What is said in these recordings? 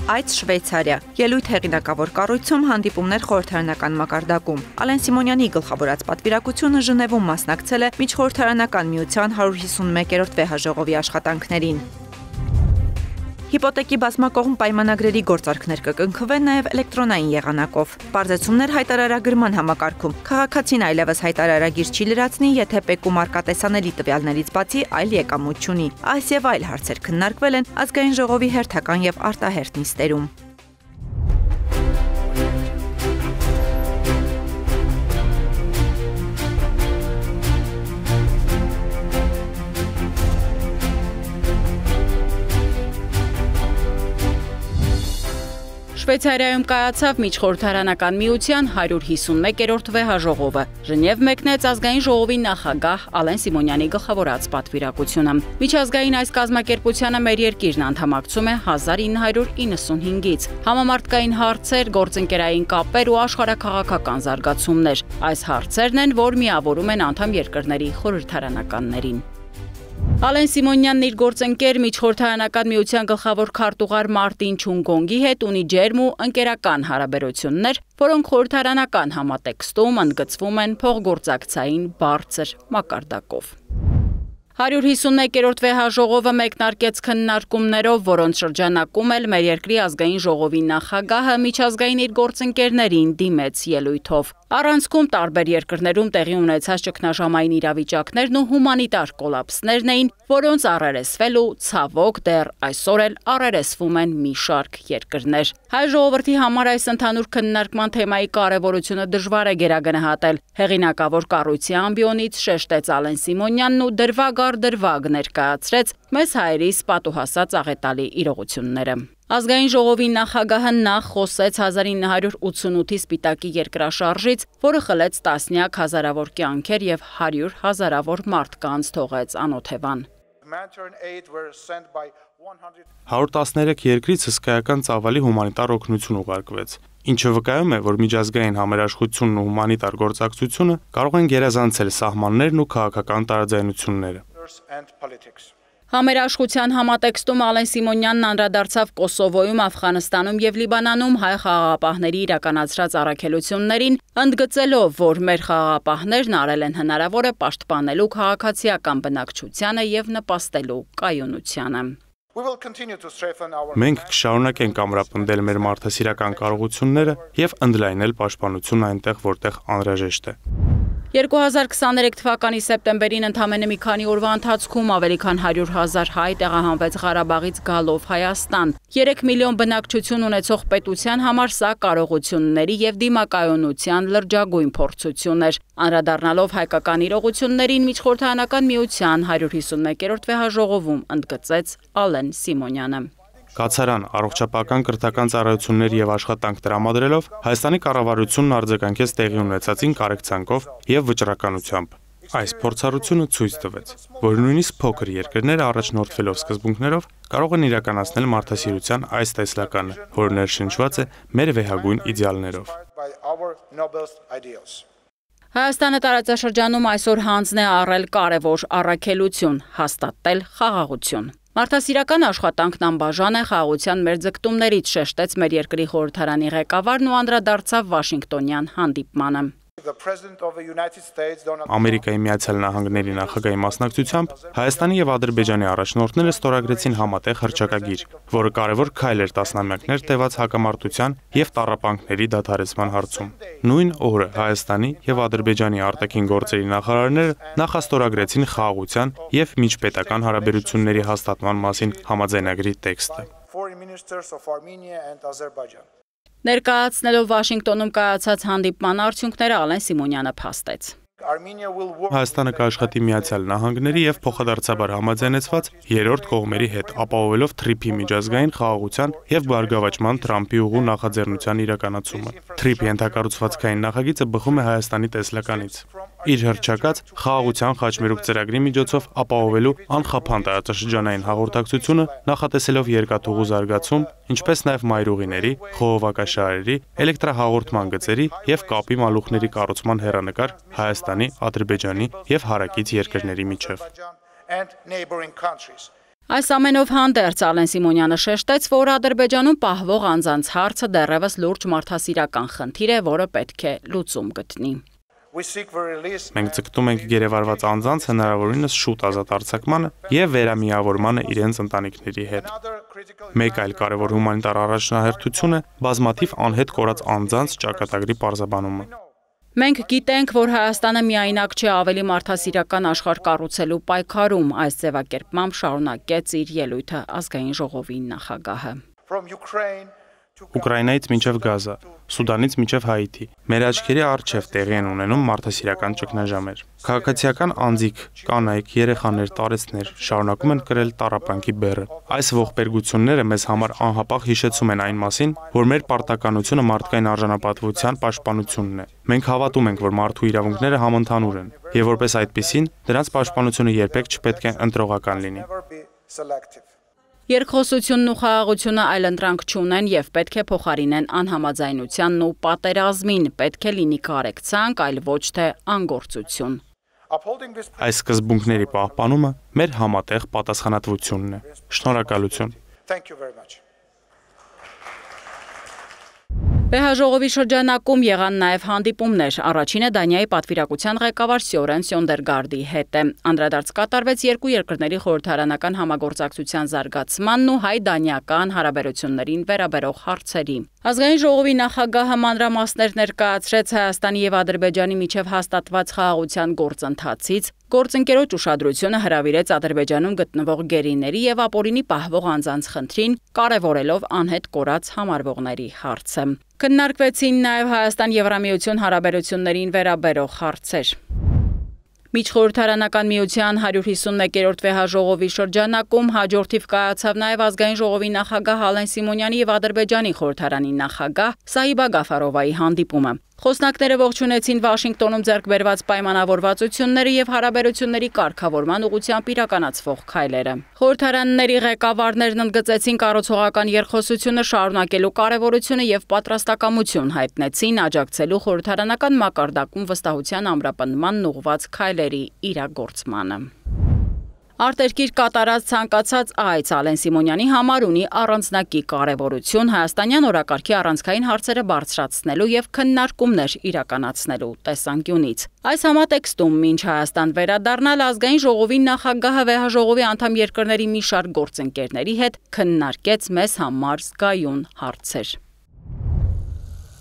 Այդ Շվեյցարիա։ Ելույթ հեղինակավոր կառույցում հանդիպումներ խորհրդարանական մակարդակում։ Ալեն Սիմոնյանի գլխավորած պատվիրակությունը Ժնևում մասնակցել է Միջխորհրդարանական միության 151-րդ վեհաժողովի աշխատանքներին։ Հիպոթեկի բազմակողմ պայմանագրերի գործարքներ կկնքվեն նաև էլեկտրոնային եղանակով։ Պարզեցումներ հայտարարագրման համակարգում։ Քաղաքացին այլևս հայտարարագիր չի լրացնի, եթե ՊԵԿ-ու մարկատեսանելի տվյալներից բացի այլ եկամուտ չունի։ Այս եւ այլ հարցեր քննարկվել են ազգային ժողովի հերթական եւ արտահերթ նիստերում։ Շվեյցարիայում կայացավ Միջխորհրդարանական միության 151-րդ վեհաժողովը։ Ժնև մեկնեց ազգային ժողովի նախագահ Ալեն Սիմոնյանի գլխավորած պատվիրակությունը։ Միջազգային այս կազմակերպությանը մեր երկիրն անդամակցում է 1995-ից։ Համամարտկային հարցեր, գործընկերային կապեր ու աշխարհաքաղաքական զարգացումներ։ Այս հարցերն են, որ միավորում են անդամ երկրների խորհրդարանականներին։ Ալեն Սիմոնյանն իր գործընկեր Միջխորհրդարանական միության գլխավոր քարտուղար Մարտին Չունգոնգի հետ ունի ջերմ ու ընկերական հարաբերություններ, որոնք խորհրդարանական համատեքստում ընդգծվում են փոխգործակցային բարձր մակարդակով։ 151-րդ վեհաժողովը մեկնարկեց քննարկումներով, որոնց շրջանակում էլ մեր երկրի ազգային ժողովի նախագահը միջազգային իր գործընկերներին դիմեց ելույթով։ Առանցքում տարբեր երկրներում տեղի ունեցած ճգնաժամային իրավիճակներն ու հումանիտար կոլապսներն էին, որոնց առերեսվելու ցավոք դեռ այսօր էլ առերեսվում են մի շարք երկրներ։ Հայ ժողովրդի համար այս ընդհանուր քննարկման թեմայի կարևորությունը դժվար է գերագնահատել։ Հեղինակավոր կառույցի ամբիոնից շեշտեց Ալեն Սիմոնյանն ու դրվագ ներկայացրեց մեզ հայերիս պատուհասած աղետալի իրողությունները։ Ազգային ժողովի նախագահը նախ խոսեց 1988-ի Սպիտակի երկրաշարժից, որը խլեց տասնյակ հազարավոր կյանքեր եւ 100 հազարավոր մարդկանց թողեց անօթևան։ 113 երկրից հսկայական ծավալի հումանիտար օգնություն ուղարկվեց, ինչը վկայում է, որ միջազգային համերաշխությունն ու հումանիտար գործակցությունը կարող են գերազանցել սահմաններն ու քաղաքական տարաձայնությունները։ Համերաշխության համատեքստում Ալեն Սիմոնյանն անդրադարձավ Կոսովոյում, Աֆղանստանում եւ Լիբանանում հայ խաղաղապահների իրականացրած առաքելություններին, ընդգծելով, որ մեր խաղաղապահներն արել են հնարավորը պաշտպանելու քաղաքացիական բնակչությանը եւ նպաստելու կայունությանը։ Մենք կշարունակենք ամրապնդել մեր մարդասիրական կարողությունները եւ ընդլայնել պաշտպանությունն այնտեղ, որտեղ անհրաժեշտ է։ 2023 թվականի սեպտեմբերին ընդամենը մի քանի օրվա ընթացքում ավելի քան 100,000 հայ տեղահանվեց Ղարաբաղից գալով Հայաստան։ 3 միլիոն բնակչություն ունեցող պետության համար սա կարողությունների եւ դիմակայունության լրջագույն փորձություն էր։ Անդրադառնալով հայկական իրողություններին Միջխորհրդարանական միության 151-րդ վեհաժողովում ընդգծեց Ալեն Սիմոնյանը։ Կացարան, առողջապահական կրթական ծառայություններ եւ աշխատանք տրամադրելով Հայաստանի կառավարությունն արձագանքեց տեղի ունեցածին կարեկցանքով եւ վճռականությամբ։ Այս փորձառությունը ցույց տվեց, որ նույնիսկ փոքր երկրները առաջնորդվելով սկզբունքներով կարող են իրականացնել մարդասիրության այս տեսլականը, որը ներշնչված է մեր վեհագույն իդեալներով։ Հայաստանը տարածաշրջանում այսօր հանձն է առել կարևոր առաքելություն՝ հաստատել խաղաղություն։ Մարդասիրական աշխատանքն անբաժան է խաղաղության մեր ձգտումներից, շեշտեց մեր երկրի խորհրդարանի ղեկավարն ու անդրադարձավ Վաշինգտոնյան հանդիպմանը։ Ամերիկայի Միացյալ Նահանգների նախագահի մասնակցությամբ Հայաստանի եւ Ադրբեջանի առաջնորդները ստորագրեցին համատեղ հռչակագիր, որը կարևոր քայլ էր տասնամյակներ տևած հակամարտության եւ տառապանքների դադարեցման հարցում։ Նույն օրը Հայաստանի եւ Ադրբեջանի արտաքին գործերի նախարարները նախաստորագրեցին խաղաղության եւ միջպետական հարաբերությունների հաստատման մասին համաձայնագրի տեքստը։ Ներկայացնելով Վաշինգտոնում կայացած հանդիպման արդյունքները Ալեն Սիմոնյանը փաստեց։ Հայաստանը կաշխատի Միացյալ Նահանգների եւ փոխադարձաբար համաձայնեցված երրորդ կողմերի հետ, ապահովելով TRIP-ի միջազգային խաղաղության եւ բարգավաճման Թրամփի ուղու նախաձեռնության իրականացումը։ TRIP-ի ենթակառուցվածքային նախագիծը բխում է Հայաստանի տեսլականից։ Իր հռչակած խաղաղության խաչմերուկ ծրագրի միջոցով ապահովելու անխափան տարածաշրջանային հաղորդակցությունը, նախատեսելով երկաթուղու զարգացում, ինչպես նաև մայրուղիների, խողովակաշարերի, էլեկտրահաղորդման գծերի եւ կապի մալուխների կառուցման հեռանկար Հայաստանի, Ադրբեջանի եւ հարակից երկրների միջև։ Այս ամենով հանդերձ Ալեն Սիմոնյանը շեշտեց, որ Ադրբեջանում պահվող անձանց հարցը դեռևս լուրջ մարդասիրական խնդիր է, որը պետք է լուծում գտնի։ Մենք ձգտում ենք գերեվարված անձանց հնարավորինս շուտ ազատ արձակմանը եւ վերամիավորմանը իրենց ընտանիքների հետ։ Մեկ այլ կարևոր հումանիտար առաջնահերթություն է բազմաթիվ անհետ կորած անձանց ճակատագրի պարզաբանումը։ Մենք գիտենք, որ Հայաստանը միայնակ չէ ավելի մարդասիրական աշխարհ կառուցելու պայքարում, այս ձևակերպմամբ շարունակեց իր ելույթը ազգային ժողովի նախագահը։ Ուկրաինայից մինչև Գազա, Սուդանից մինչև Հայիթի, մեր աչքերի առջև տեղի են ունենում մարդասիրական ճգնաժամեր։ Քաղաքացիական անձիկ, կանայք, երեխաներ, տարեցներ շարունակում են կրել տառապանքի բեռը։ Այս ողբերգությունները մեզ համար անհապաղ հիշեցում են այն մասին, որ մեր պարտականությունը մարդկային արժանապատվության պաշտպանությունն է։ Մենք հավատում ենք, որ մարդու իրավունքները համընդհանուր են, եւ որպես այդպիսին, դրանց պաշտպանությունը երբեք չպետք է ընտրողական լինի։ Երկխոսությունն ու խաղաղությունը այլընտրանք չունեն եւ պետք է փոխարինեն անհամաձայնությանն ու պատերազմին, պետք է լինի կարեկցանք, այլ ոչ թե անգործություն։ Այս սկզբունքների պահպանումը մեր համատեղ պատասխանատվությունն է։ Շնորհակալություն։ Վեհաժողովի շրջանակում եղան նաև հանդիպումներ։ Առաջինը Դանիայի պատվիրակության ղեկավար Սյորեն Սյոնդերգարդի հետ է։ Անդրադարձ կատարվեց երկու երկրների խորհրդարանական համագործակցության զարգացմանն ու հայ-դանիական հարաբերություններին վերաբերող հարցերի։ Ազգային ժողովի նախագահը մանրամասներ ներկայացրեց Հայաստանի եւ Ադրբեջանի միջև հաստատված խաղաղության գործընթացից, գործընկերոջ ուշադրությունը հրավիրեց Ադրբեջանում գտնվող գերիների եւ ապօրինի պահվող անձանց խնդրին, կարևորելով անհետ կորած համարվողների հարցը։ Քննարկվեցին նաև Հայաստան-Եվրամիություն հարաբերություններին վերաբերող հարցեր։ Միջխորհրդարանական միության 151-րդ վեհաժողովի շրջանակում հաջորդիվ կայացավ նաև ազգային ժողովի նախագահ Ալեն Սիմոնյանի եւ Ադրբեջանի խորհրդարանի նախագահ Սահիբա Գաֆարովայի հանդիպումը։ Խոսնակները ողջունեցին Վաշինգտոնում ձեռք բերված պայմանավորվածությունները եւ հարաբերությունների կարգավորման ուղղությամբ իրականացվող քայլերը։ Խորհրդարանների ղեկավարներն ընդգծեցին կառուցողական երկխոսությունը շարունակելու կարևորությունը եւ պատրաստակամություն հայտնեցին աջակցելու խորհրդարանական մակարդակում վստահության ամրապնդմանն ուղղված քայլերի իրագործմանը։ Արտերկիր կատարած ցանկացած այց Ալեն Սիմոնյանի համար ունի առանձնակի կարևորություն հայաստանյան օրակարգի առանցքային հարցերը բարձրացնելու եւ քննարկումներ իրականացնելու տեսանկյունից։ Այս համատեքստում մինչ Հայաստան վերադառնալ ազգային ժողովի նախագահը վեհաժողովի անդամ երկրների մի շարք գործընկերների հետ քննարկեց մեզ համար զգայուն հարցեր։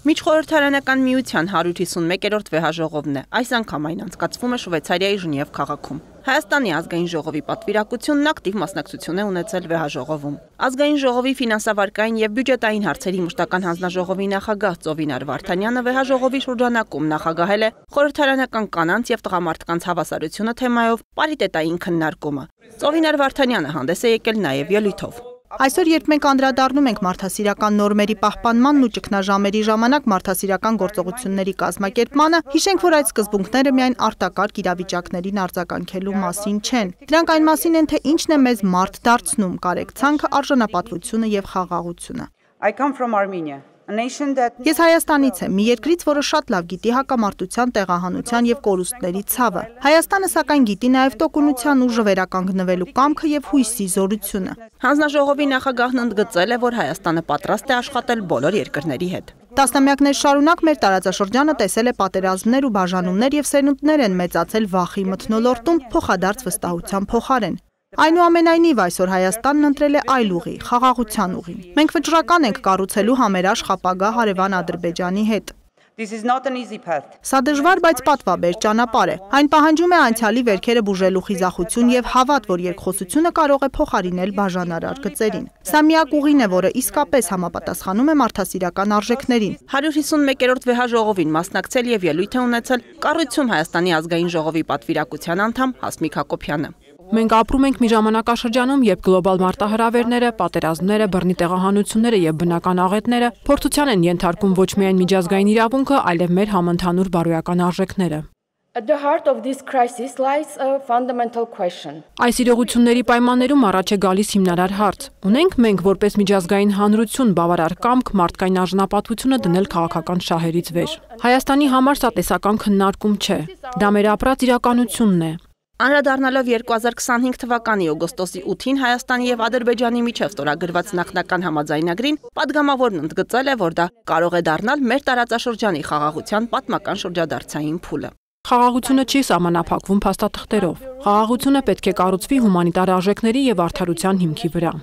Միջխորհրդարանական միության 151-րդ վեհաժողովն է։ Այս անգամ այն անցկացվում է Շվեյցարիայի Ժնև քաղաքում։ Հայաստանի ազգային ժողովի պատվիրակությունն ակտիվ մասնակցություն է ունեցել վեհաժողովում։ Ազգային ժողովի ֆինանսավարկային եւ բյուջետային հարցերի մշտական հանձնաժողովի նախագահ Ծովինար Վարդանյանը վեհաժողովի շրջանակում նախագահել է խորհրդարանական կանանց եւ տղամարդկանց հավասարությունը թեմայով պարիտետային քննարկումը։ Ծովինար Վարդանյանը հանդես է եկել նաեւ ելույթով։ Այսօր, երբ մենք անդրադառնում ենք մարդասիրական նորմերի պահպանմանն ու ճգնաժամերի ժամանակ մարդասիրական գործողությունների կազմակերպմանը, հիշենք, որ այդ սկզբունքները միայն արտակարգ իրավիճակներին արձագանքելու մասին չեն։ Դրանք այն մասին են, թե ինչն է մեզ մարդ դարձնում, կարեկցանքը, արժանապատվությունը եւ խաղաղությունը։ Ես Հայաստանից եմ, մի երկրից, որը շատ լավ գիտի հակամարտության, տեղահանության եւ կորուստների ցավը։ Հայաստանը սակայն գիտի նաեւ տոկունության ուժը վերականգնվելու կամքը եւ հույսի զորությունը։ Հանձնաժողովի նախագահն ընդգծել է, որ Հայաստանը պատրաստ է աշխատել բոլոր երկրների հետ։ Տասնամյակներ շարունակ մեր տարածաշրջանը տեսել է պատերազմներ ու բաժանումներ եւ սերունդներ են մեծացել վախի մթնոլորտում փոխադարձ վստահության փոխարեն։ Այնուամենայնիվ այսօր Հայաստանն ընտրել է այլ ուղի, խաղաղության ուղին։ Մենք վճռական ենք կառուցելու համերաշխ ապագա հարևան Ադրբեջանի հետ։ Սա դժվար, բայց պատվաբեր ճանապարհ է։ Այն պահանջում է անցյալի վերքերը բուժելու խիզախություն եւ հավատ, որ երկխոսությունը կարող է փոխարինել բաժանարար գծերին։ Սա միակ ուղին է, որը իսկապես համապատասխանում է մարդասիրական արժեքներին։ 151-րդ վեհաժողովին մասնակցել եւ ելույթ է ունեցել Կառույցում Հայաստանի ազգային ժողովի պատվիրակության անդամ Հասմիկ Հակոբյանը։ Մենք ապրում ենք մի ժամանակաշրջանում, երբ գլոբալ մարտահրավերները, պատերազմները, բռնի տեղահանությունները եւ բնական աղետները փորձության են ենթարկում ոչ միայն միջազգային իրավունքը, այլև մեր համընդհանուր բարոյական արժեքները։ Այս իրողությունների պայմաններում առաջ է գալիս հիմնարար հարց. ունենք մենք որպես միջազգային հանրություն բավարար կամք մարդկային արժանապատվությունը դնել քաղաքական շահերից վեր։ Հայաստանի համար սա տեսական քննարկում չէ։ Դա մեր ապրած իրականությունն է։ Անդրադառնալով 2025 թվականի օգոստոսի 8-ին Հայաստանի եւ Ադրբեջանի միջև ստորագրված նախնական համաձայնագրին, падգամավորն ընդգծել է, որ դա կարող է դառնալ մեր տարածաշրջանի խաղաղության պատմական շրջադարձային փուլը։ Խաղաղությունը չի սահմանափակվում փաստաթղթերով։ Խաղաղությունը պետք է կառուցվի հումանիտար արժեքների եւ արդարության հիմքի վրա։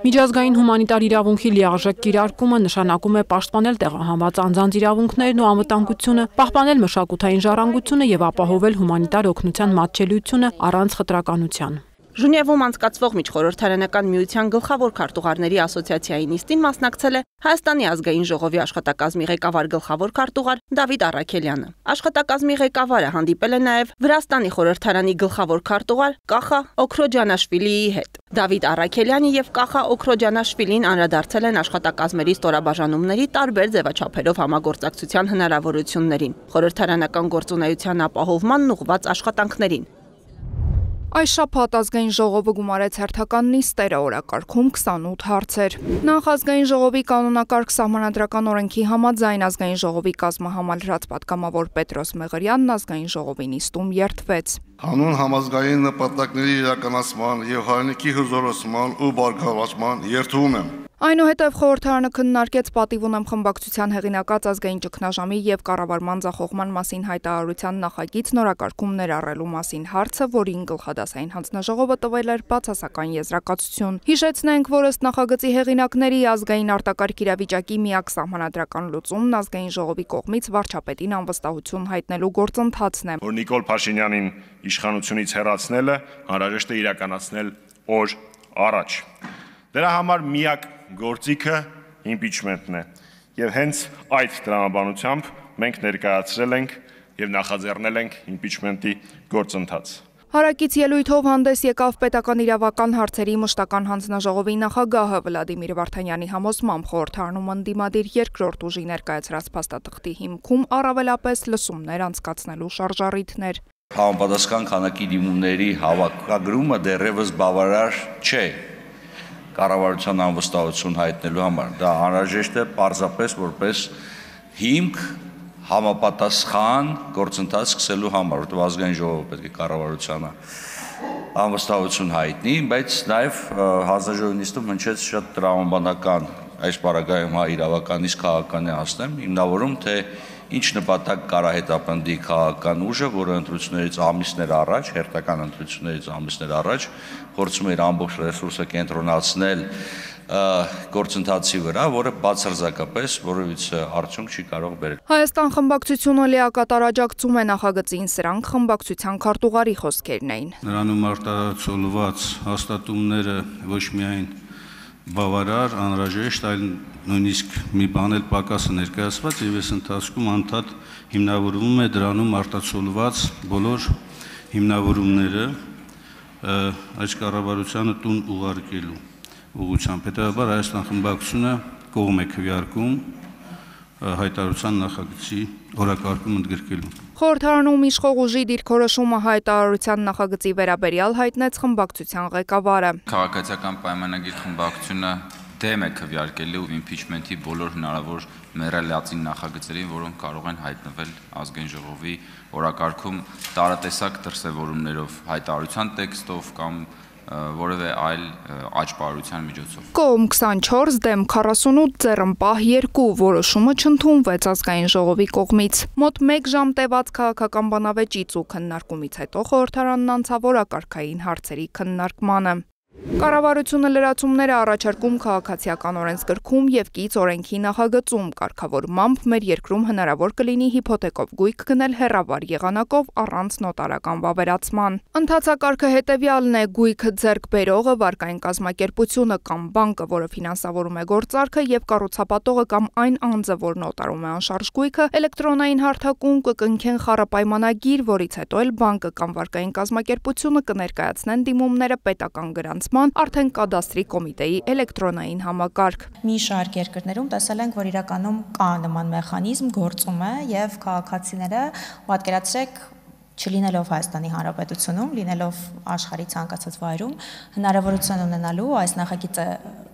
Միջազգային հումանիտար իրավունքի լիարժեք կիրարկումը նշանակում է պաշտպանել տեղահանված անձանց իրավունքներն ու անվտանգությունը, պահպանել մշակութային ժառանգությունը եւ ապահովել հումանիտար օգնության մատչելիությունը առանց խտրականության։ Ժնևում անցկացվող միջխորհրդարանական միության գլխավոր քարտուղարների ասոցիացիայի նիստին մասնակցել է Հայաստանի ազգային ժողովի աշխատակազմի ղեկավար գլխավոր քարտուղար Դավիթ Առաքելյանը։ Աշխատակազմի ղեկավարը հանդիպել է նաև Վրաստանի խորհրդարանի գլխավոր քարտուղար Կախա Օքրոջանաշվիլիի հետ։ Դավիթ Առաքելյանը եւ Կախա Օքրոջանաշվիլին անդրադարձել են աշխատակազմերի ստորաբաժանումների տարբեր ձևաչափերով համագործակցության հնարավորություններին, խորհրդարանական գործունեության ապահովմանն ուղղված աշխատանքներին։ Այս շաբաթ ազգային ժողովը գումարեց հերթական նիստերը, օրակարգում 28 հարցեր։ Նախ ազգային ժողովի կանոնակարգ սահմանադրական օրենքի համաձայն ազգային ժողովի կազմահամալրած պատգամավոր Պետրոս Մեղրյանն ազգային ժողովի նիստում երդվեց։ Հանուն համազգային նպատակների իրականացման եւ հայրենիքի հզորացման ու բարգավաճման երդվում եմ։ Այնուհետև խորհրդարանը քննարկեց պատիվ ունեմ խմբակցության հեղինակած ազգային ճգնաժամի եւ կառավարման ձախողման մասին հայտարարության նախագիծ նորակարգում ներառելու մասին հարցը, որին գլխադասային հանձնաժողովը տվել էր բացասական եզրակացություն։ Հիշեցնենք, որ ըստ նախագծի հեղինակների ազգային արտակարգ իրավիճակի միակ սահմանադրական լուծումն ազգային ժողովի կողմից վարչապետին անվստահություն հայտնելու գործընթացն է։ Որ Նիկոլ Փաշինյանին իշխանությունից հեռացնելը անհրաժեշտ է իրականացնել օր առաջ։ Դրա համար միակ գործիքը իմպիչմենտն է եւ հենց այդ տրամաբանությամբ մենք ներկայացրել ենք եւ նախաձեռնել ենք իմպիչմենտի գործընթաց։ Հարակից ելույթով հանդես եկավ պետական իրավական հարցերի մշտական հանձնաժողովի նախագահը Վլադիմիր Վարդանյանի համոզմամբ խորհրդարանում ընդդիմադիր երկրորդ ուժի ներկայացրած փաստաթղթի հիմքում առավելապես լսումներ անցկացնելու շարժառիթներ։ Համապատասխան քանակի դիմումների հավաքագրումը դեռևս բավարար չէ կառավարության անվստահություն հայտնելու համար։ Դա անհրաժեշտ է պարզապես որպես հիմք համապատասխան գործընթաց սկսելու համար, որտեղ ազգային ժողովը պետք է կառավարությանը անվստահություն հայտնի, բայց նաև հանձնաժողովի նիստում հնչեց շատ տրամաբանական այս պարագայում իրավական իսկ քաղաքական է ասեմ, հիմնավորում թե ինչ նպատակ կարա հետապնդի քաղաքական ուժը, որը ընտրություններից ամիսներ առաջ, հերթական ընտրություններից ամիսներ առաջ փորձում էր ամբողջ ռեսուրսը կենտրոնացնել գործընթացի վրա, որը բացարձակապես որևիցե արդյունք չի կարող բերել։ Հայաստան խմբակցությունը լիակատար աջակցում է նախագծին, սրանք խմբակցության քարտուղարի խոսքերն էին։ Նրանում արտահայտված հաստատումները ոչ միայն բավարար, անհրաժեշտ, այլ նույնիսկ մի բան էլ պակաս է ներկայացված եւ այս ընթացքում անդադ հիմնավորվում է դրանում արտացոլված բոլոր հիմնավորումները այս կառավարությանը տուն ուղարկելու ուղղությամբ։ Հետևաբար Հայաստան խմբակցությունը կողմ է քվեարկում հայտարարության նախագծի օրակարգում ընդգրկելու։ Խորհրդարանում իշխող ուժի դիրքորոշումը հայտարարության նախագծի վերաբերյալ հայտնեց խմբակցության ղեկավարը։ Քաղաքացիական պայմանագիր խմբակցությունը դեմ է քվեարկելու իմպիչմենտի բոլոր հնարավոր մեռելացին նախագծերին, որոնք կարող են հայտնվել ազգային ժողովի օրակարգում տարատեսակ դրսևորումներով, հայտարարության տեքստով կամ որևէ այլ աճպարության միջոցով։ Կողմ 24, դեմ 48, ձեռնպահ 2 որոշումը չընդունվեց ազգային ժողովի կողմից։ Մոտ 1 ժամ տևած քաղաքական բանավեճից ու քննարկումից հետո խորհրդարանն անցավ օրակարգային հարցերի քննարկմանը։ Կառավարությունը լրացումներ է առաջարկում քաղաքացիական օրենսգրքում եւ կից օրենքի նախագծում, կարգավորմամբ մեր երկրում հնարավոր կլինի հիփոթեկով գույք գնել հեռավար եղանակով առանց նոտարական վավերացման։ Ընթացակարգը հետեւյալն է՝ գույքը ձեռք բերողը, վարկային կազմակերպությունը կամ բանկը, որը ֆինանսավորում է գործարքը, եւ կառուցապատողը կամ այն անձը, որ նոտարում է անշարժ գույքը, էլեկտրոնային հարթակում կկնքեն խառապայմանագիր, որից հետո էլ բանկը կամ վարկային կազմակերպությունը կներկայացնեն դիմումները պետական գրանցման արդեն կադաստրի կոմիտեի էլեկտրոնային համակարգ։ Մի շարք երկրներում տեսել ենք, որ իրականում կա նման մեխանիզմ, գործում է եւ քաղաքացիները պատկերացրեք չլինելով Հայաստանի Հանրապետությունում, լինելով աշխարհի ցանկացած վայրում, հնարավորություն ունենալու այս նախագիծը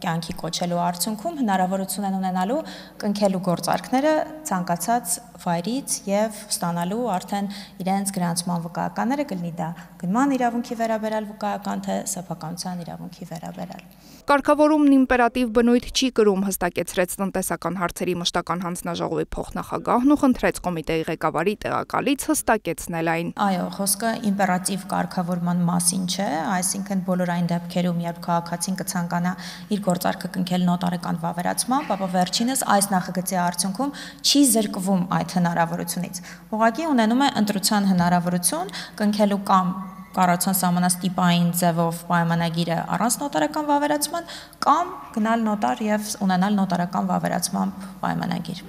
կյանքի կոչելու արդյունքում հնարավորություն են ունենալու կնքելու գործարքները ցանկացած վայրից եւ ստանալու արդեն իրենց գրանցման վկայականները, կլինի դա գնման իրավունքի վերաբերյալ վկայական, թե սեփականության իրավունքի վերաբերյալ։ Կարգավորումն իմպերատիվ բնույթ չի կրում, հստակեցրեց տնտեսական հարցերի մշտական հանձնաժողովի փոխնախագահն ու խնդրեց կոմիտեի ղեկավարի տեղակալից հստակեցնել այն։ Այո, խոսքը իմպերատիվ կարգավորման մասին չէ, այսինքն բոլոր այն դեպքերում, երբ քաղաքացին կցանկանա իր գործարքը կնքել նոտարական վավերացմամբ, ապա վերջինս այս նախագծի արդյունքում չի զրկվում այդ հնարավորությունից։ Ուղղակի ունենում է ընտրության հնարավորություն կնքելու կամ կառավարության սահմանաստիպային ձևով պայմանագիրը առանց նոտարական վավերացման կամ գնալ նոտար եւ ունենալ նոտարական վավերացմամբ պայմանագիր։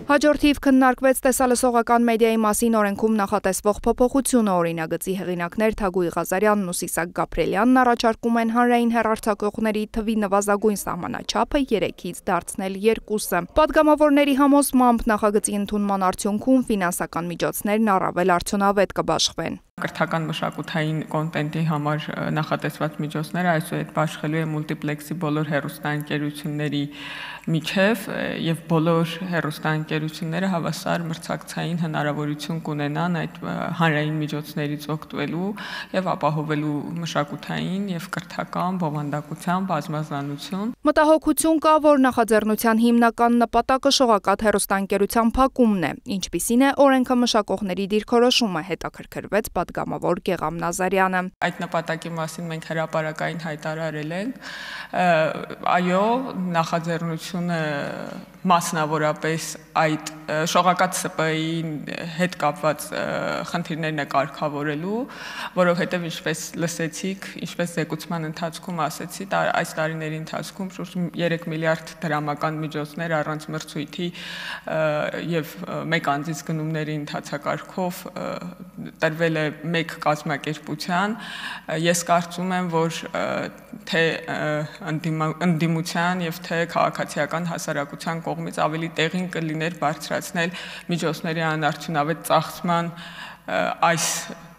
Հաջորդիվ քննարկվեց տեսալսողական մեդիայի մասին օրենքում նախատեսվող փոփոխությունը, օրինագծի հեղինակներ Թագուհի Ղազարյանն ու Սիսակ Գաբրելյանն առաջարկում են հանրային հեռարձակողների թվի նվազագույն սահմանաչափը 3-ից դարձնել 2-ը։ Պատգամավորների համոզմամբ նախագծի ընդունման արդյունքում ֆինանսական միջոցներն առավել արդյունավետ կբաշխվեն։ Կրթական մշակութային կոնտենտի համար նախատեսված միջոցները այսուհետ բաշխելու է մուլտիպլեքսի բոլոր հեռուստաընկերությունների միջև եւ բոլոր հեռուստաընկերությունները հավասար մրցակցային հնարավորություն կունենան այդ հանրային միջոցներից օգտվելու եւ ապահովելու մշակութային եւ կրթական բովանդակության բազմազանություն։ Մտահոգություն կա, որ նախաձեռնության հիմնական նպատակը շողակաթ հեռուստաընկերության փակումն է, ինչպիսին է օրենքը մշակողների դիրքորոշումը, հետաքրքրվեց պատգամավոր Գեգամ Նազարյանը։ Այդ նպատակի մասին մենք հրապարակային հայտարարել ենք։ Այո, նախաձեռնությունը մասնավորապես այդ շողակաթ ՍՊ-ի հետ կապված խնդիրներն է կարգավորելու, որովհետև ինչպես լսեցիք, ինչպես զեկուցման ընթացքում ասեցի, այս տարիների ընթացքում շուրջ 3 միլիարդ դրամական միջոցներ առանց մրցույթի եւ մեկ անձից գնումների ընթացակարգով տրվել է մեկ կազմակերպության։ Ես կարծում եմ, որ թե ընդդիմության եւ թե քաղաքացիական հասարակության կողմից ավելի տեղին կլիներ բարձրացնել միջոցների անարդյունավետ ծախսման այս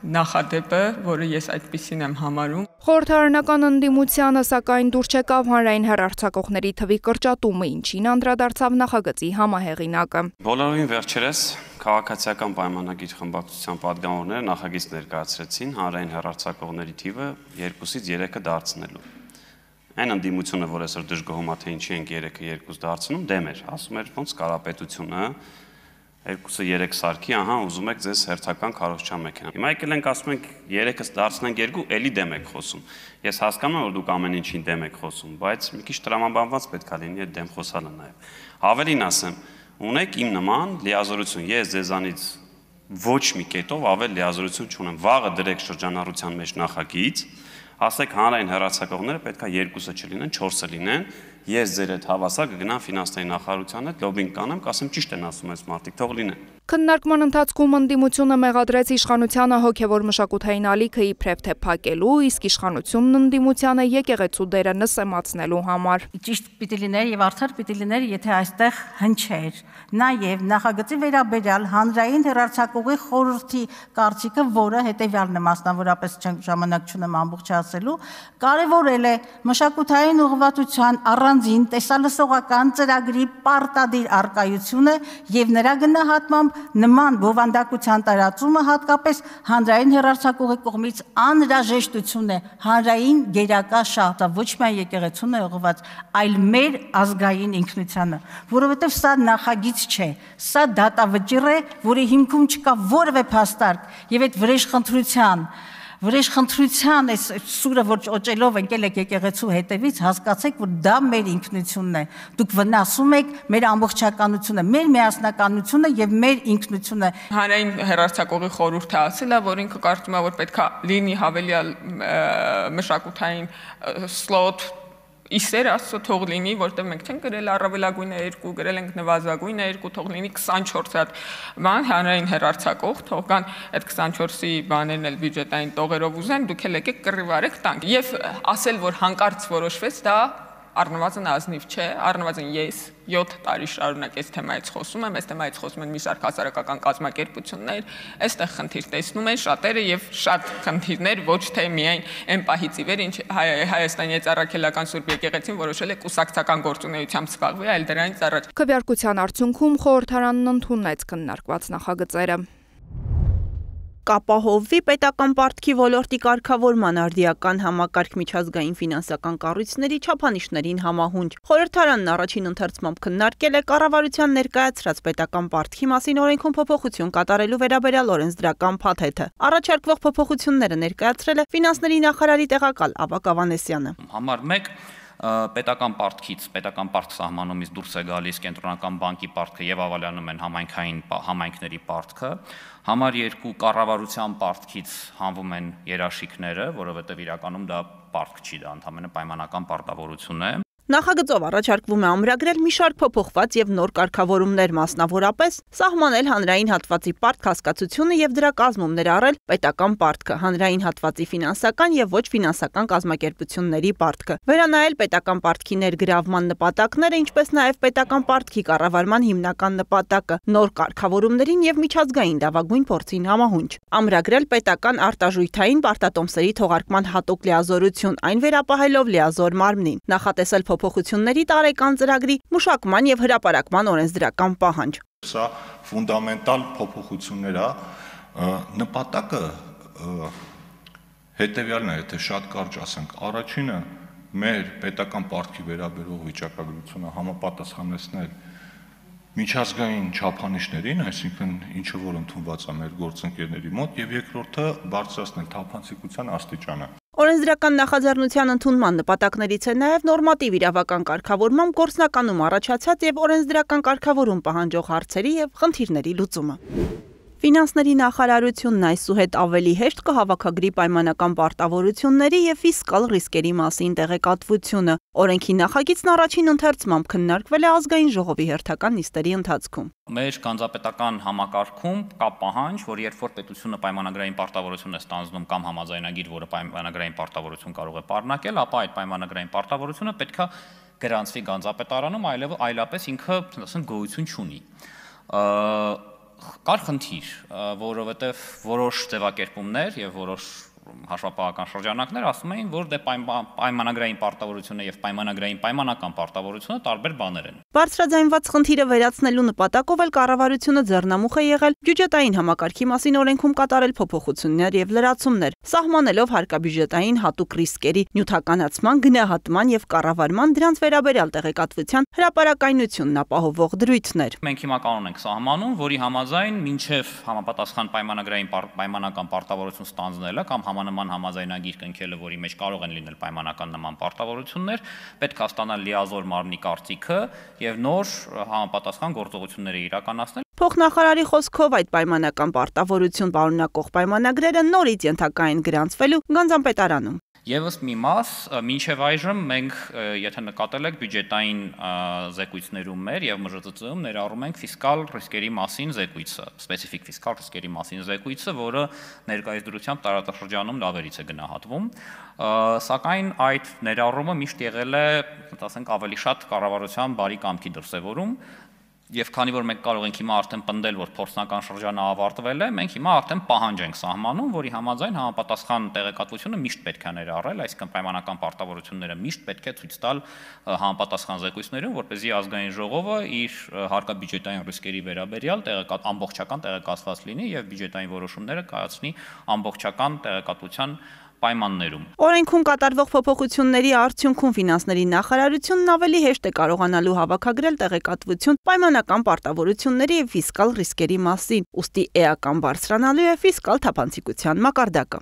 նախադեպը, որը ես այդպիսին եմ համարում։ Խորհրդարանական ընդդիմությանը սակայն դուր չեկավ հանրային հեռարձակողների թվի կրճատումը, ինչին անդրադարձավ նախագծի համահեղինակը։ Բոլորովին վերջերս քաղաքացիական պայմանագիր խմբակցության պատգամավորները նախագիծ ներկայացրեցին հանրային հեռարձակողների թիվը 2-ից 3-ը դարձնելու։ Այն ընդդիմությունը, որ այսօր դժգոհում է, թե ինչի ենք 3-ը 2 դարձնում, դեմ էր, ասում էր ոնց կարապետությունը 2-ը 3 սարքի, ահա ուզում եք ձեզ հերթական քարոզչան մեքենա։ Հիմա եկել ենք ասում ենք 3-ը դարձնենք 2, էլի դեմ եք խոսում։ Ես հասկանում եմ, որ դուք ամեն ինչին դեմ եք խոսում, բայց մի քիչ տրամաբանված պետք է լինի այդ դեմ խոսալը նաև։ Ավելին ասեմ, ունեք իմ նման լիազորություն, ես ձեզանից ոչ մի կետով ավել լիազորություն չունեմ։ Վաղը դրեք շրջանառության մեջ նախագիծ, ասեք հանրային հեռարձակողները պետք է 2-ը չլինեն, 4-ը լինեն։ Ես ձեր հետ հավասար կգնամ ֆինանսների նախարարության հետ, լոբինգ կանեմ, կասեմ ճիշտ են ասում այս մարդիկ, թող լինեն։ Քննարկման ընթացքում ընդդիմությունը մեղադրեց իշխանությանը հոգևոր մշակութային ալիքը իբրև թե փակելու, իսկ իշխանությունն ընդդիմությանը եկեղեցու դերը նսեմացնելու համար։ Ճիշտ պիտի լիներ եւ արդար պիտի լիներ, եթե այստեղ հնչեր։ Նաեւ նախագծի վերաբերյալ հանրային հեռարձակողի խորհրդի կարծիքը, որը հետեւյալն է, մասնավորապես ժամանակ չունեմ ամբողջ ասելու, կարևորել է մշակութային ուղղվածության առանձին տեսալսողական ծրագրի պարտադիր արկայությունը եւ նրա գնահատմամբ նման բովանդակության տարածումը հատկապես հանրային հեռարձակողի կողմից անհրաժեշտություն է հանրային գերակա շահը, ոչ միայն եկեղեցուն է ուղղված, այլ մեր ազգային ինքնությանը, որովհետև սա նախագիծ չէ, սա դատավճիռ է, որի հիմքում չկա որևէ փաստարկ եւ այդ վրեժխնդրության այս սուրը, որ օճելով ընկել եք եկեղեցու հետևից, հասկացեք, որ դա մեր ինքնությունն է։ Դուք վնասում եք մեր ամբողջականությունը, մեր միասնականությունը եւ մեր ինքնությունը։ Հանրային հեռարձակողի խորհուրդը ասել է, որ ինքը կարծում է, որ պետքա լինի հավելյալ մշակութային սլոտ Իսեր ասո թող լինի, որտեղ մենք չենք գրել առավելագույնը 2, գրել ենք նվազագույնը 2, թող լինի 24 հատ բան հանրային հեռարձակող, թող կան այդ 24-ի բաներն էլ բյուջետային տողերով ուզեն, դուք էլ եկեք կռիվ արեք տանք։ Եվ ասել, որ հանկարծ որոշվեց, դա առնվազն ազնիվ չէ, առնվազն ես 7 տարի շարունակ այս թեմայից խոսում եմ, այս թեմայից խոսում են մի շարք հասարակական կազմակերպություններ, այստեղ խնդիր տեսնում են շատերը եւ շատ խնդիրներ ոչ թե միայն այն պահից ի վեր, ինչ Հայաստանի Ծառայական Սուրբ Եկեղեցին որոշել է կուսակցական գործունեությամբ զբաղվի, այլ դրանից առաջ։ Քվեարկության արդյունքում խորհրդարանն ընդունեց քննարկված նախագծերը։ Կապահովվի պետական պարտքի ոլորտի կարգավորման արդիական համակարգ միջազգային ֆինանսական կառույցների չափանիշներին համահունչ։ Խորհրդարանն առաջին ընթերցմամբ քննարկել է կառավարության ներկայացրած պետական պարտքի մասին օրենքում փոփոխություն կատարելու վերաբերյալ օրենսդրական փաթեթը։ Առաջարկվող փոփոխությունները ներկայացրել է ֆինանսների նախարարի տեղակալ Ավագ Ավանեսյանը։ Համար 1 պետական պարտքից, պետական պարտք սահմանումից դուրս է գալիս կենտրոնական բանկի պարտքը եւ ավալանում են համայնքների պարտքը։ Համար 2 կառավարության պարտքից հանվում են երաշիքները, որովհետեւ իրականում դա պարտք չի, դա ընդհանրապես պայմանական պարտավորություն է։ Նախագծով առաջարկվում է ամրագրել մի շարք փոփոխված եւ նոր կարգավորումներ, մասնավորապես սահմանել հանրային հատվածի պարտք հասկացությունը եւ դրա կազմում ներառել պետական պարտքը, հանրային հատվածի ֆինանսական եւ ոչ ֆինանսական կազմակերպությունների պարտքը, վերանայել պետական պարտքի ներգրավման նպատակները, ինչպես նաեւ պետական պարտքի կառավարման հիմնական նպատակը, նոր կարգավորումներին եւ միջազգային լավագույն փորձին համահունչ, ամրագրել պետական արտաժույթային պարտատոմսերի թողարկման հատուկ լիազորություն, այն վերապահելով լիազոր մարմնին, նախատեսել փոփոխությունների տարեկան ծրագրի մշակման եւ հրապարակման օրենսդրական պահանջ։ Սա ֆունդամենտալ փոփոխություններ է, նպատակը հետեւյալն է, եթե շատ կարճ ասենք, առաջինը մեր պետական պարտքի վերաբերող վիճակագրությունը համապատասխանեցնել միջազգային չափանիշներին, այսինքն ինչը որ ընդունված է մեր գործընկերների մոտ, եւ երկրորդը բարձրացնել թափանցիկության աստիճանը։ Օրենսդրական նախաձեռնության ընդունման նպատակներից է նաև նորմատիվ իրավական կարգավորմամբ գործնականում առաջացած եւ օրենսդրական կարգավորում պահանջող հարցերի եւ խնդիրների լուծումը։ Ֆինանսների նախարարությունն այսուհետ ավելի հեշտ կհավաքագրի պայմանական պարտավորությունների եւ ֆիսկալ ռիսկերի մասին տեղեկատվությունը։ Օրենքի նախագիծն առաջին ընթերցմամբ քննարկվել է ազգային ժողովի հերթական նիստերի ընթացքում։ Մեր կանզապետական համակարգում կա պահանջ, որ երբ որ պետությունը պայմանագրային պարտավորություն է ստանձնում կամ համաձայնագիր, որը պայմանագրային պարտավորություն կարող է պարունակել, ապա այդ պայմանագրային պարտավորությունը պետքա գրանցվի կանզապետարանում, այլապես ինքը, ասենք, գոյություն չունի։ Կար խնդիր, որովհետև որոշ ձևակերպումներ եւ որոշ հաշվապահական շրջանակներ ասում էին, որ դե պայմանագրային պարտավորությունը եւ պայմանական պարտավորությունը տարբեր բաներ են։ Բարձրաձայնված խնդիրը վերացնելու նպատակով էլ կառավարությունը ձեռնամուխ է եղել բյուջետային համակարգի մասին օրենքում կատարել փոփոխություններ եւ լրացումներ, սահմանելով հարկաբյուջետային հատուկ ռիսկերի նյութականացման, գնահատման եւ կառավարման դրանց վերաբերյալ տեղեկատվության հրապարակայնությունն ապահովող դրույթներ։ Մենք հիմա կանոն ենք սահմանում, որի համաձայն մինչեւ համապատասխան պայմանական պարտավորություն ստանձնելը կամ նման համաձայնագիր կնքելը, որի մեջ կարող են լինել պայմանական նման պարտավորություններ, պետք է ստանալ լիազոր մարմնի կարծիքը եւ նոր համապատասխան գործողություններ իրականացնել։ Փոխնախարարի խոսքով այդ պայմանական պարտավորություն պարունակող պայմանագրերը նորից ենթակա են գրանցվելու Գանձապետարանում։ Եվս մի մաս, մինչև այժմ մենք, եթե նկատել եք բյուջետային զեկույցներում մեր եւ ՄԺԾ-ում ներառում ենք ֆիսկալ ռիսկերի մասին զեկույցը, սպეციფიկ ֆիսկալ ռիսկերի մասին զեկույցը, որը ներկայիս դրությամբ տարածաշրջանում լավերից է գնահատվում, սակայն այդ ներառումը միշտ եղել է, ասենք, ավելի շատ կառավարության բարի կամքի դրսևորում։ Եվ քանի որ մենք կարող ենք հիմա արդեն պնդել, որ փորձնական շրջանը ավարտվել է, մենք հիմա արդեն պահանջ ենք սահմանում, որի համաձայն համապատասխան տեղեկատվությունը միշտ պետք է ներառել, այսինքն պայմանական պարտավորությունները միշտ պետք է ցույց տալ համապատասխան զեկույցներում, որպեսզի ազգային ժողովը իր հարկաբյուջետային ռիսկերի վերաբերյալ ամբողջական տեղեկացված լինի եւ բյուջետային որոշումները կայացնի ամբողջական տեղեկատվության պայմաններում։ Օրենքում կատարվող փոփոխությունների արդյունքում ֆինանսների նախարարությունն ավելի հեշտ է կարողանալու հավաքագրել տեղեկատվություն պայմանական պարտավորությունների եւ ֆիսկալ ռիսկերի մասին, ուստի էական բարձրանալու է ֆիսկալ թափանցիկության մակարդակը։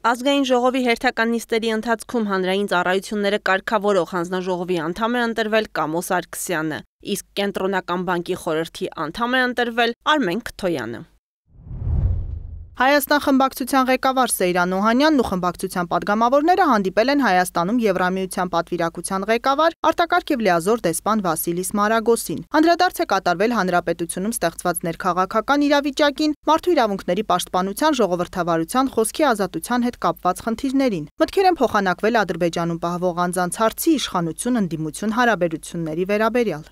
Ազգային ժողովի հերթական նիստերի ընթացքում հանրային ծառայությունները կարգավորող հանձնաժողովի անդամ է ընտրվել Կամո Սարգսյանը, իսկ կենտրոնական բանկի խորհրդի անդամ է ընտրվել Արմեն Քթոյանը։ Հայաստան խմբակցության ղեկավար Սեյրան Օհանյանն ու խմբակցության падգամավորները հանդիպել են Հայաստանում Եվրամիության պատվիրակության ղեկավար արտակարգ եւ լիազոր դեսպան Վասիլիս Մարագոսին։ Անդրադարձ է կատարվել հանրապետությունում ստեղծված ներքաղաքական իրավիճակին, մարդու իրավունքների պաշտպանության, ժողովրդավարության, խոսքի ազատության հետ կապված խնդիրներին։ Մտքեր են փոխանակվել Ադրբեջանում պահվող անձանց հարցի, իշխանություն, ընդդիմություն հարաբերությունների վերաբերյալ։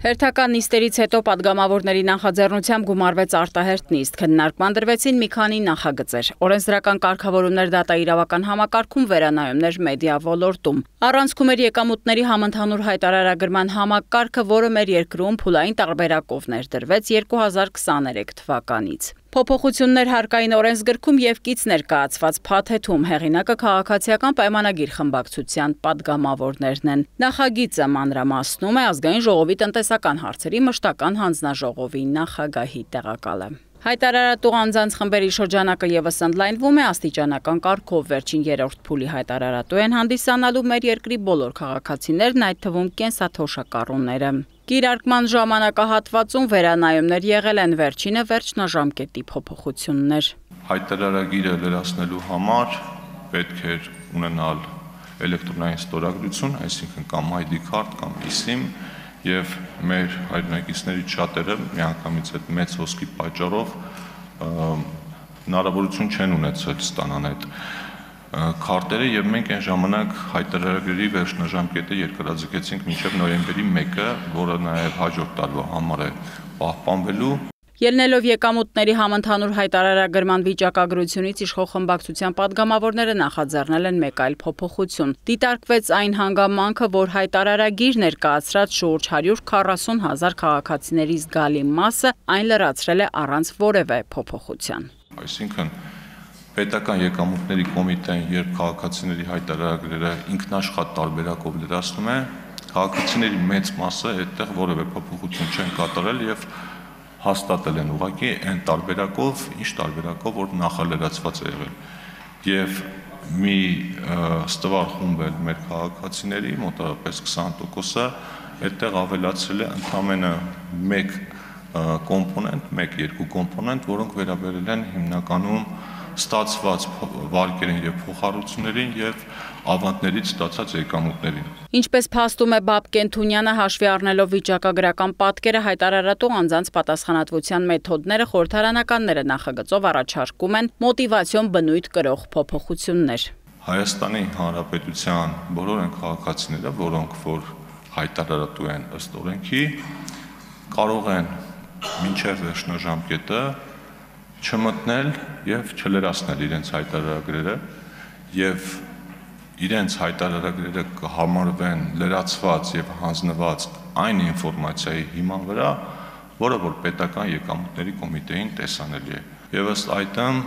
Հերթական նիստերից հետո падգամավորների նախաձեռնությամբ գումարվեց արտահերթ նիստ, քննարկման դրվեցին մի քանի նախագծեր, օրենսդրական կարգավորումներ դատաիրավական համակարգում, վերանայումներ մեդիա ոլորտում։ Առանցքում էր եկամուտների համընդհանուր հայտարարագրման համակարգը, որը մեր երկրում փուլային տարբերակով ներդրվեց 2023 թվականից։ Փոփոխություններ հարկային օրենսգրքում եւ կից ներկայացված փաթեթում հեղինակը քաղաքացիական պայմանագիր խմբակցության падգամավորներն են։ Նախագիծը մանրամասնում է ազգային ժողովի տնտեսական հարցերի մշտական հանձնաժողովի նախագահի տեղակալը։ Հայտարարատու անձանց խմբերի շրջանակը եւս ընդլայնվում է աստիճանական կարգով, վերջին 3-րդ փուլի հայտարարատու են հանդիսանալու մեր երկրի բոլոր քաղաքացիներն, այդ թվում կենսաթոշակառուները։ Կիրարկման ժամանակահատվածում վերանայումներ եղել են, վերջինը վերջնաժամկետի փոփոխություններ։ Հայտարարագիրը լրացնելու համար պետք էր ունենալ էլեկտրոնային ստորագրություն, այսինքն կամ ID card կամ eSIM, եւ մեր հայրենակիցներից շատերը միանգամից այդ մեծ հոսքի պատճառով հնարավորություն չեն ունեցել ստանան այդ քարտերը եւ մենք այն ժամանակ հայտարարագրերի վերջնաժամկետը երկարաձգեցինք մինչեւ նոյեմբերի 1-ը, որը նաեւ հաջորդ տարվա համար է պահպանվելու։ Ելնելով եկամուտների համընդհանուր հայտարարագրման վիճակագրությունից իշխող խմբակցության падգամավորները նախաձեռնել են մեկ այլ փոփոխություն։ Դիտարկվեց այն հանգամանքը, որ հայտարարագիր ներկայացրած շուրջ 140,000 քաղաքացիների զգալի մասը այն լրացրել է առանց որևէ փոփոխության։ Այսինքն պետական եկամուտների կոմիտեն, երբ քաղաքացիների հայտարարագրերը ինքնաշխատ տարբերակով լրացնում է, քաղաքացիների մեծ մասը այդտեղ որևէ փոփոխություն չեն կատարել եւ հաստատել են ուղղակի այն տարբերակով, ինչ տարբերակով, որ նախալրացված է եղել։ Եվ մի ստվար խումբ էլ մեր քաղաքացիների, մոտավորապես 20%-ը, այդտեղ ավելացրել է ընդամենը մեկ կոմպոնենտ, մեկ-երկու կոմպոնենտ, որոնք վերաբերել են հիմնականում ստացված վարկերին եւ փոխառություններին եւ ավանդներից ստացած եկամուտներին։ Ինչպես փաստում է Բաբկեն Թունյանը, հաշվի առնելով վիճակագրական պատկերը, հայտարարատու անձանց պատասխանատվության մեթոդները խորհրդարանականները նախագծով առաջարկում են մոտիվացիոն բնույթ կրող փոփոխություններ։ Հայաստանի Հանրապետության բոլոր այն քաղաքացիները, որոնք որ հայտարարատու են ըստ օրենքի, կարող են մինչև վերջնաժամկետը չմտնել եւ չլրացնել իրենց հայտարարագրերը եւ իրենց հայտարարագրերը կհամարվեն լրացված եւ հանձնված այն ինֆորմացիայի հիման վրա, որը որ պետական եկամուտների կոմիտեին տեսանելի է։ Եվ ըստ այդմ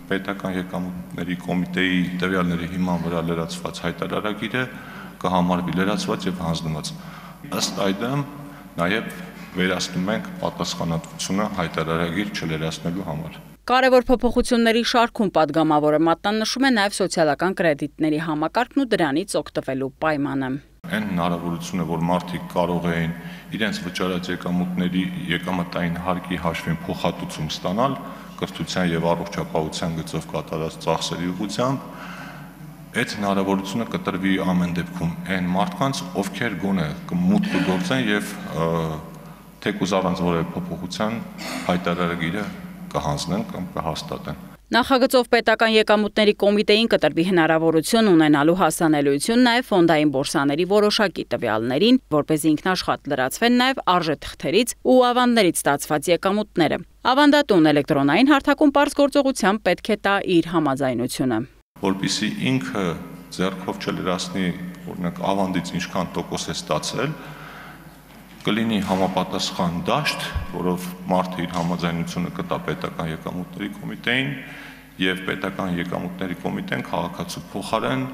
պետական եկամուտների կոմիտեի տվյալների հիման վրա լրացված հայտարարագիրը կհամարվի լրացված եւ հանձնված։ Ըստ այդմ նաեւ վերացնում ենք պատասխանատվությունը հայտարարագիր չլրացնելու համար։ Կարևոր փոփոխությունների շարքում падգամավորը մատնանշում է նաև սոցիալական կրեդիտների համակարգն ու դրանից օգտվելու պայմանը։ Այն հնարավորությունը, որ մարդիկ կարող էին իրենց վճարած եկամուտների եկամտային հարկի հաշվին փոխհատուցում ստանալ կրթության եւ առողջապահության գծով կատարած ծախսերի ուղղությամբ, այդ հնարավորությունը կտրվի ամեն դեպքում այն մարդկանց, ովքեր գոնե մուտք կգործեն եւ թեկուզ առանց որևէ փոփոխության հայտարարագիրը կհանձնեն կամ կհաստատեն։ Նախագծով պետական եկամուտների կոմիտեին կտրվի հնարավորություն ունենալու հասանելիություն նաև ֆոնդային բորսաների որոշակի տվյալներին, որպեսզի ինքնաշխատ լրացվեն նաև արժեթղթերից ու ավանդներից ստացված եկամուտները։ Ավանդատուն էլեկտրոնային հարթակում պարզ գործողությամբ պետք է տա իր համաձայնությունը։ Որպեսզի ինքը ձեռքով չլրացնի, օրինակ ավանդից ինչքան տոկոս է ստացել, կլինի համապատասխան դաշտ, որով մարդը իր համաձայնությունը կտա պետական եկամուտների կոմիտեին եւ պետական եկամուտների կոմիտեն քաղաքացու փոխարեն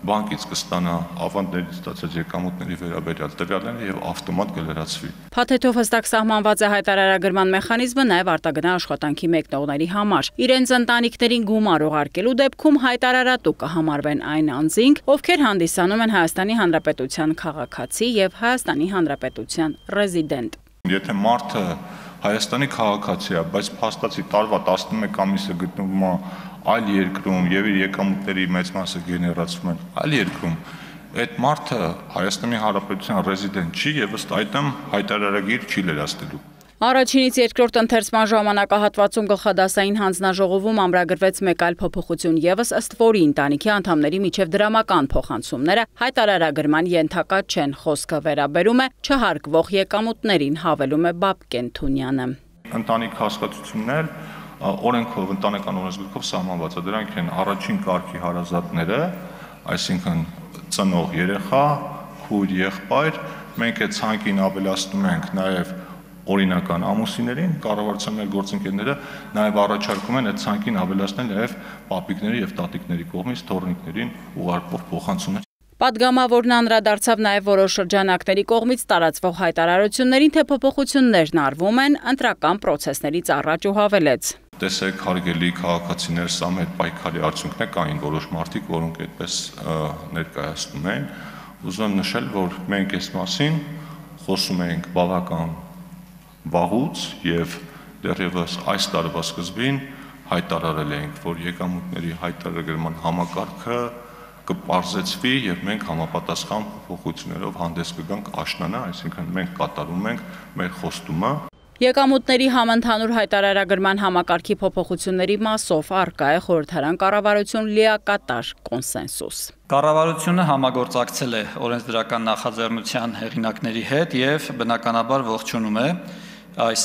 բանկից կստանա ավանդներից ստացած եկամուտների վերաբերյալ տվյալները եւ ավտոմատ կլրացվի։ Փաթեթով հստակ սահմանված է հայտարարագրման մեխանիզմը նաեւ արտագնա աշխատանքի մեկնողների համար։ Իրենց ընտանիքներին գումար ուղարկելու դեպքում հայտարարատու կհամարվեն այն անձինք, ովքեր հանդիսանում են Հայաստանի Հանրապետության քաղաքացի եւ Հայաստանի Հանրապետության ռեզիդենտ։ Եթե մարդը Հայաստանի քաղաքացի է, բայց փաստացի տարվա 11 ամիսը գտնվում է այլ երկրում եւ իր եկամուտների մեծ մասը գեներացվում են այլ երկրում, այդ մարդը Հայաստանի Հանրապետության ռեզիդենտ չի եւ ըստ այդմ հայտարարագիր չի լրացնելու։ Առաջինից երկրորդ ընթերցման ժամանակահատվածում գլխադասային հանձնաժողովում ամրագրվեց մեկ այլ փոփոխություն եւս, ըստ որի ընտանիքի անդամների միջև դրամական փոխանցումները հայտարարագրման ենթակա չեն, խոսքը վերաբերում է չհարկվող եկամուտներին, հավելում է Բաբկեն Թունյանը։ Ընտանիք հասկացություններ օրենքով, ընտանեկան օրենսգրքով սահմանված է, դրանք են առաջին կարգի հարազատները, այսինքն ծնող երեխա, քույր, եղբայր, մենք այդ ցանկին ավելացնում ենք նաեւ օրինական ամուսիներին, կառավարության մեր գործընկերները նաև առաջարկում են այդ ցանկին ավելացնել նաև պապիկների եւ տատիկների կողմից թոռնիկներին ուղարկվող փոխանցումներ։ Պատգամավորն անդրադարձավ նաև որոշ շրջանակների կողմից տարածվող հայտարարություններին, թե փոփոխություններն արվում են ընտրական պրոցեսներից առաջ ու հավելեց. Տեսեք, հարգելի քաղաքացիներ, սա մեր պայքարի արդյունքն է, կային որոշ մարդիկ, որոնք այդպես ներկայացնում են։ Ուզում եմ նշել, որ մենք այս մասին խոսում ենք բավական վաղուց եւ դեռևս այս տարվա սկզբին հայտարարել ենք, որ եկամուտների հայտարարման համակարգը կպարզեցվի եւ մենք համապատասխան փոփոխություններով հանդես կգանք աշնանը, այսինքն մենք կատարում ենք մեր խոստումը։ Եկամուտների համընդհանուր հայտարարագրման համակարգի փոփոխությունների մասով առկա է խորհրդարան կառավարություն լիակատար կոնսենսուս։ Կառավարությունը համագործակցել է օրենսդրական նախաձեռնության հեղինակների հետ եւ բնականաբար ողջունում է այս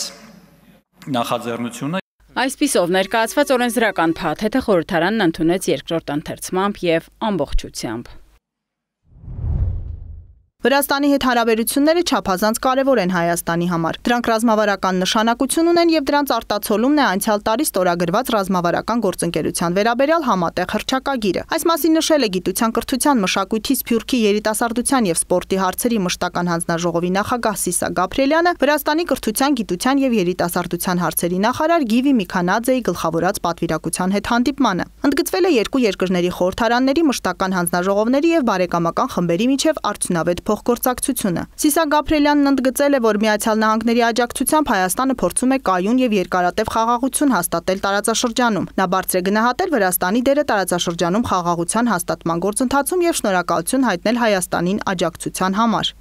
նախաձեռնությունը։ Այսպիսով ներկայացված օրենսդրական փաթեթը խորհրդարանն ընդունեց երկրորդ ընթերցմամբ եւ ամբողջությամբ։ Վրաստանի հետ հարաբերությունները չափազանց կարևոր են Հայաստանի համար։ Դրանք ռազմավարական նշանակություն ունեն եւ դրանց արտացոլումն է անցյալ տարի ստորագրված ռազմավարական գործընկերության վերաբերյալ համատեղ հռչակագիրը։ Այս մասին նշել է Գիտության, կրթության, մշակույթի, սփյուռքի, երիտասարդության եւ սպորտի հարցերի մշտական հանձնաժողովի նախագահ Սիսա Գաբրիելյանը, Վրաստանի կրթության, գիտության եւ երիտասարդության հարցերի նախարար Գիվի Միքանաձեի գլխավորած պատվիրակության հետ հանդիպմանը։ Ընդգծվել է երկու երկրների խորհրդարանների մշտական հանձնաժողովների եւ բարեկամական խմբերի միջև արդյունավետ փոխգործակցությունը։ Սիսա Գաբրիելյանն ընդգծել է, որ Միացյալ Նահանգների աջակցությամբ Հայաստանը փորձում է կայուն եւ երկարատև խաղաղություն հաստատել տարածաշրջանում։ Նա բարձր է գնահատել Վրաստանի դերը տարածաշրջանում խաղաղության հաստատման գործընթացում եւ շնորհակալություն հայտնել Հայաստանին աջակցության համար։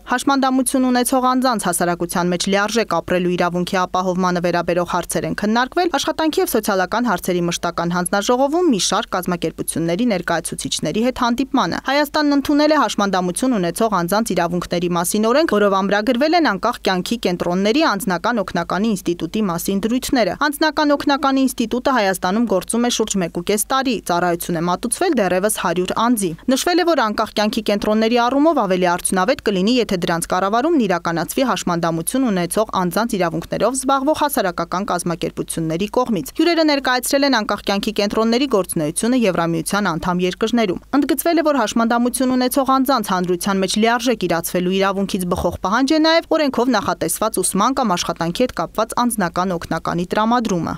Հաշմանդամություն ունեցող անձանց հասարակության մեջ լիարժեք ապրելու իրավունքի ապահովմանը վերաբերող հարցեր են քննարկվել աշխատանքի եւ սոցիալական հարցերի մշտական հանձնաժողովում մի շարք կազմակերպությունների ներկայացուցիչների հետ հանդիպմանը։ Հայաստանն ընդունել է հաշմանդամություն ունեցող անձանց իրավունքների մասին օրենք, որով ամրագրվել են անկախ կյանքի կենտրոնների անձնական օգնականի ինստիտուտի մասին դրույթները։ Անձնական օգնականի ինստիտուտը Հայաստանում գործում է շուրջ 1.5 տարի, ծառայություն է մատուցվել դեռևս 100 անձի։ Նշվել է, որ անկախ կյանքի կենտրոնների առումով ավելի արդյունավետ կլինի, եթե դրանց կառավարումն իրականացվի հաշմանդամություն ունեցող անձանց իրավունքներով զբաղվող հասարակական կազմակերպությունների կողմից։ Հյուրերը ներկայացրել են անկախ կյանքի կենտրոնների գործունեությունը Եվրամիության անդամ երկրներում։ Ընդգծվել է, որ հաշմանդամություն ունեցող անձանց հանրության մեջ լիարժեք իրացվելու իրավունքից բխող պահանջ է նաև օրենքով նախատեսված ուսման կամ աշխատանքի հետ կապված անձնական օգնականի տրամադրումը։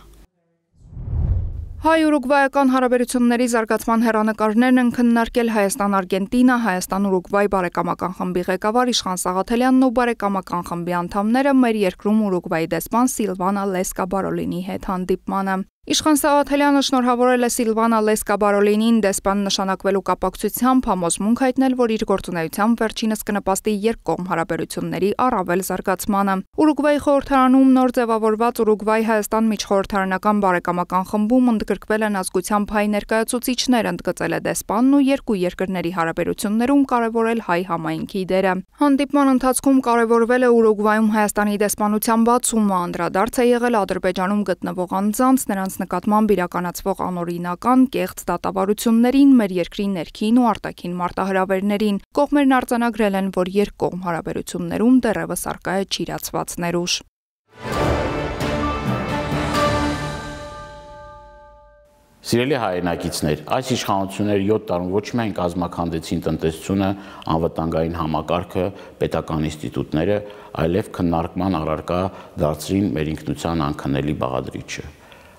Հայ-ուրուգվայական հարաբերությունների զարգացման հեռանկարներն են քննարկել Հայաստան-Արգենտինա, Հայաստան-Ուրուգվայ բարեկամական խմբի ղեկավար Իշխան Սաղաթելյանն ու բարեկամական խմբի անդամները մեր երկրում Ուրուգվայի դեսպան Սիլվանա Լեսկա Բարոլինի հետ հանդիպմանը։ Իշխան Սաղաթելյանը շնորհավորել է Սիլվանա Լեսկա Բարոլինին դեսպան նշանակվելու կապակցությամբ, համոզմունք հայտնել, որ իր գործունեությամբ վերջինս կնպաստի երկկողմ հարաբերությունների առավել զարգացմանը։ Ուրուգվայի խորհրդարանում նոր ձևավորված Ուրուգվայ-Հայաստան միջխորհրդարանական բարեկամական խմբում ընդգրկվել են ազգությամբ հայ ներկայացուցիչներ, ընդգծել է դեսպանն ու երկու երկրների հարաբերություններում կարևորել հայ համայնքի դերը։ Հանդիպման ընթացքում կարևորվել է Ուրուգվայում Հայաստանի դեսպանության բացումը, անդրադարձ է եղել Ադրբեջանում գտնվող անձանց, նրանց նկատմամբ իրականացվող անօրինական կեղծ դատավարություններին, մեր երկրի ներքին ու արտաքին մարտահրավերներին։ Կողմերն արձանագրել են, որ երկկողմ հարաբերություններում դեռևս առկա է չիրացված ներուժ։ Սիրելի հայրենակիցներ, այս իշխանությունները 7 տարում ոչ միայն կազմաքանդեցին տնտեսությունը, անվտանգային համակարգը, պետական ինստիտուտները, այլև քննարկման առարկա դարձրին մեր ինքնության անքննելի բաղադրիչը։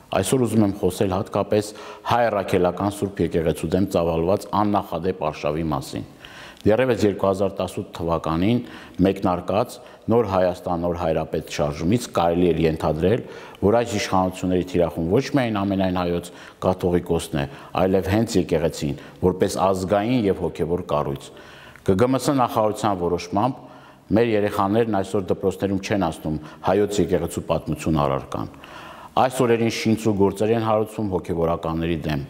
Այսօր ուզում եմ խոսել հատկապես հայ առաքելական Սուրբ Եկեղեցու դեմ ծավալված աննախադեպ արշավի մասին։ Դեռևս 2018 թվականին մեկնարկած Նոր Հայաստան, Նոր Հայրապետ շարժումից կարելի էր ենթադրել, որ այս իշխանությունների թիրախում ոչ միայն ամենայն հայոց կաթողիկոսն է, այլև հենց եկեղեցին, որպես ազգային եւ հոգեվոր կառույց։ ԿԳՄՍ նախարարության որոշմամբ մեր երեխաներն այսօր դպրոցներում չեն ասնում հայոց եկեղեցու պատմություն առարկան։ Այս օրերին շինչ ու գործեր են հարուցում հոգեվորականների դեմ։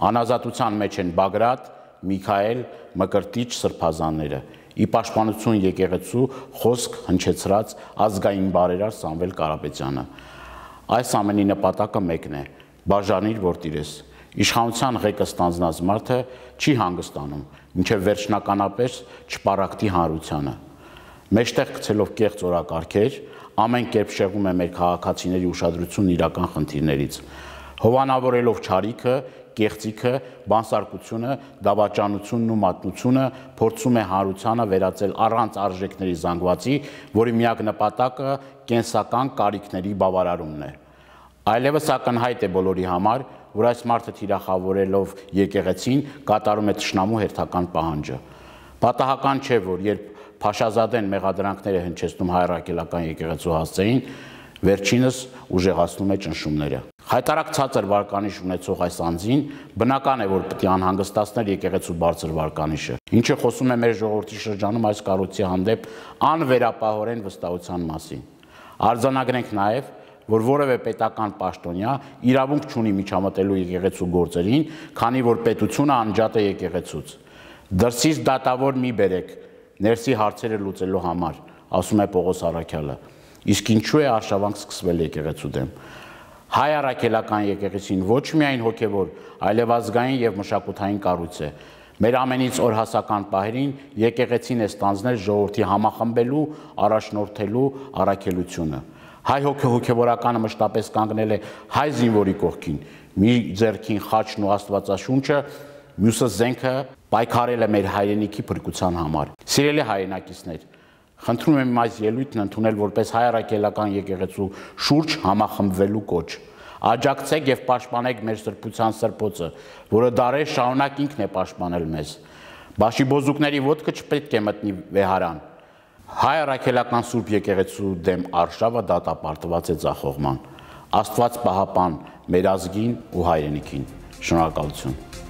Անազատության մեջ են Բագրատ, Միքայել, Մկրտիչ սրբազանները, ի պաշտպանություն եկեղեցու խոսք հնչեցրած ազգային բարերար Սամվել Կարապետյանը։ Այս ամենի նպատակը մեկն է՝ բաժանիր, որ տիրես։ Իշխանության ղեկը ստանձնած մարդը չի հանգստանում, մինչև վերջնականապես չպարակտի հանրությանը։ Մեջտեղ գցելով կեղծ օրակարգեր, ամեն կերպ շեղում է մեր քաղաքացիների ուշադրությունն իրական խնդիրներից, հովանավորելով չարիքը, կեղծիքը, բանսարկությունը, դավաճանությունն ու մատնությունը փորձում է հանրությանը վերածել առանց արժեքների զանգվածի, որի միակ նպատակը կենսական կարիքների բավարարումն է։ Այլևս ակնհայտ է բոլորի համար, որ այս մարդը թիրախավորելով եկեղեցին կատարում է թշնամու հերթական պահանջը։ Պատահական չէ, որ երբ Փաշազադեն մեղադրանքներ է հնչեցնում հայրաքելական եկեղեցու հասցեին, վերջինս ուժեղացնում է ճնշումները։ Հայտարարք ցածր վարկանիշ ունեցող այս անձին բնական է, որ պետք է անհանգստացներ եկեղեցու բարձր վարկանիշը, ինչը խոսում է մեր ժողովրդի շրջանում այս կառույցի հանդեպ անվերապահորեն վստահության մասին։ Արձանագրենք նաև, որ որևէ պետական պաշտոնյա իրավունք չունի միջամտելու եկեղեցու գործերին, քանի որ պետությունը անջատ է եկեղեցուց։ Դրսից դատավոր մի բերեք ներսի հարցերը լուծելու համար, ասում է Պողոս Առաքյալը։ Իսկ ինչու է արշավանք սկսվել եկեղեցու դեմ։ Հայ առաքելական եկեղեցին ոչ միայն հոգևոր, այլև ազգային եւ մշակութային կառույց է։ Մեր ամենից օրհասական պահերին եկեղեցին է ստանձնել ժողովրդի համախմբելու, առաջնորդելու առաքելությունը։ Հայ հոգևորականը մշտապես կանգնել է հայ զինվորի կողքին, մի ձեռքին խաչն ու Աստվածաշունչը, մյուսը զենքը պայքարել է մեր հայրենիքի փրկության համար։ Սիրելի հայրենակիցներ, խնդրում եմ այս ելույթն ընդունել որպես հայ առաքելական եկեղեցու շուրջ համախմբվելու կոչ։ Աջակցեք եւ պաշտպանեք մեր սրբության սրբոցը, որը դարեր շարունակ ինքն է պաշտպանել մեզ։ Բաշիբոզուկների ոտքը չպետք է մտնի վեհարան։ Հայ առաքելական Սուրբ եկեղեցու դեմ արշավը դատապարտված է ձախողման։ Աստված պահապան մեր ազգին ու հայրենիքին։ Շնորհակալություն։